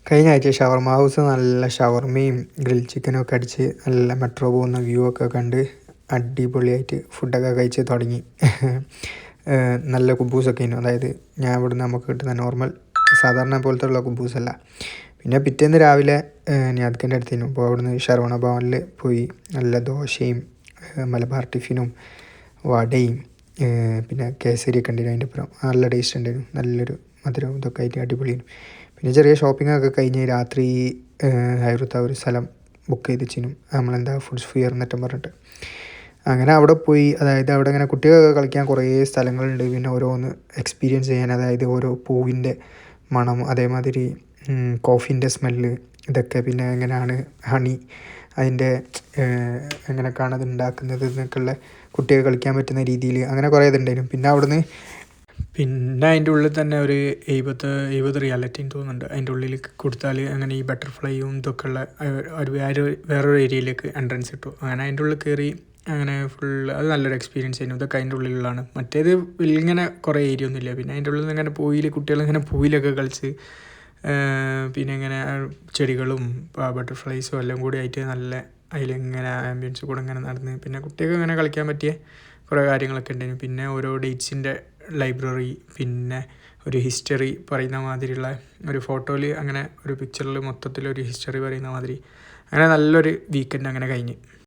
കഴിഞ്ഞ ആഴ്ച ഷവർമ ഹൗസ് നല്ല ഷവർമയും ഗ്രിൽ ചിക്കനും ഒക്കെ അടിച്ച് നല്ല മെട്രോ പോകുന്ന വ്യൂ ഒക്കെ കണ്ട് അടിപൊളിയായിട്ട് ഫുഡൊക്കെ കഴിച്ച് തുടങ്ങി. നല്ല കുബൂസൊക്കെ ആയിരുന്നു. അതായത് ഞാൻ ഇവിടുന്ന് നമുക്ക് കിട്ടുന്ന നോർമൽ സാധാരണ പോലത്തെ ഉള്ള കുബൂസല്ല. പിന്നെ പിറ്റേന്ന് രാവിലെ ഞാദ്ക്കൻ്റെ അടുത്തേനു. അപ്പോൾ അവിടുന്ന് ശരവണ ഭവനിൽ പോയി നല്ല ദോശയും മലബാർ ടിഫിനും വടയും പിന്നെ കേസരിയൊക്കെ ഉണ്ടായിരുന്നു. അതിൻ്റെ അപ്പുറം നല്ല ടേസ്റ്റ് ഉണ്ടായിരുന്നു. നല്ലൊരു മധുരവും ഇതൊക്കെ ആയിട്ട് അടിപൊളിയായിരുന്നു. പിന്നെ ചെറിയ ഷോപ്പിങ്ങൊക്കെ കഴിഞ്ഞ് രാത്രി ഹൈറുത്ത ഒരു സ്ഥലം ബുക്ക് ചെയ്ത് വെച്ചിനും നമ്മളെന്താ ഫുഡ് ഫിയർ എന്നിട്ടും പറഞ്ഞിട്ട് അങ്ങനെ അവിടെ പോയി. അതായത് അവിടെ ഇങ്ങനെ കുട്ടികൾക്ക് കളിക്കാൻ കുറേ സ്ഥലങ്ങളുണ്ട്. പിന്നെ ഓരോന്ന് എക്സ്പീരിയൻസ് ചെയ്യാൻ, അതായത് ഓരോ പൂവിൻ്റെ മണം, അതേമാതിരി കോഫീൻ്റെ സ്മെല്ല്, ഇതൊക്കെ പിന്നെ എങ്ങനെയാണ് ഹണി അതിൻ്റെ എങ്ങനെയൊക്കെയാണ് അത് ഉണ്ടാക്കുന്നത് എന്നൊക്കെയുള്ള കുട്ടികൾക്ക് കളിക്കാൻ പറ്റുന്ന രീതിയിൽ അങ്ങനെ കുറേ ഇതുണ്ടായിരുന്നു. പിന്നെ അവിടുന്ന് അതിൻ്റെ ഉള്ളിൽ തന്നെ ഒരു 70 റിയാലിറ്റിന്ന് തോന്നുന്നുണ്ട്. അതിൻ്റെ ഉള്ളിൽ കൊടുത്താൽ അങ്ങനെ ഈ ബട്ടർഫ്ലൈയും ഇതൊക്കെ ഉള്ള വേറൊരു ഏരിയയിലേക്ക് എൻട്രൻസ് കിട്ടും. അങ്ങനെ അതിൻ്റെ ഉള്ളിൽ കയറി അങ്ങനെ അത് നല്ലൊരു എക്സ്പീരിയൻസ് ആയിരുന്നു. ഇതൊക്കെ അതിൻ്റെ ഉള്ളിലുള്ളതാണ്. മറ്റേത് ഇങ്ങനെ കുറേ ഏരിയ ഒന്നുമില്ല. പിന്നെ അതിൻ്റെ ഉള്ളിൽ നിന്ന് ഇങ്ങനെ കുട്ടികളിങ്ങനെ പൂവിലൊക്കെ കളിച്ച് പിന്നെ ഇങ്ങനെ ചെടികളും ബട്ടർഫ്ലൈസും എല്ലാം കൂടി ആയിട്ട് നല്ല അതിലിങ്ങനെ ആംബിയൻസ് കൂടെ ഇങ്ങനെ നടന്ന് പിന്നെ കുട്ടികൾക്ക് ഇങ്ങനെ കളിക്കാൻ പറ്റിയ കുറേ കാര്യങ്ങളൊക്കെ ഉണ്ടായിരുന്നു. പിന്നെ ഓരോ ഡേറ്റ്സിൻ്റെ ലൈബ്രറി, പിന്നെ ഒരു ഹിസ്റ്ററി പറയുന്ന മാതിരിയുള്ള ഒരു ഫോട്ടോയിൽ അങ്ങനെ ഒരു പിക്ചറിൽ മൊത്തത്തിലൊരു ഹിസ്റ്ററി പറയുന്ന മാതിരി അങ്ങനെ നല്ലൊരു വീക്കെൻഡ് അങ്ങനെ കഴിഞ്ഞ്.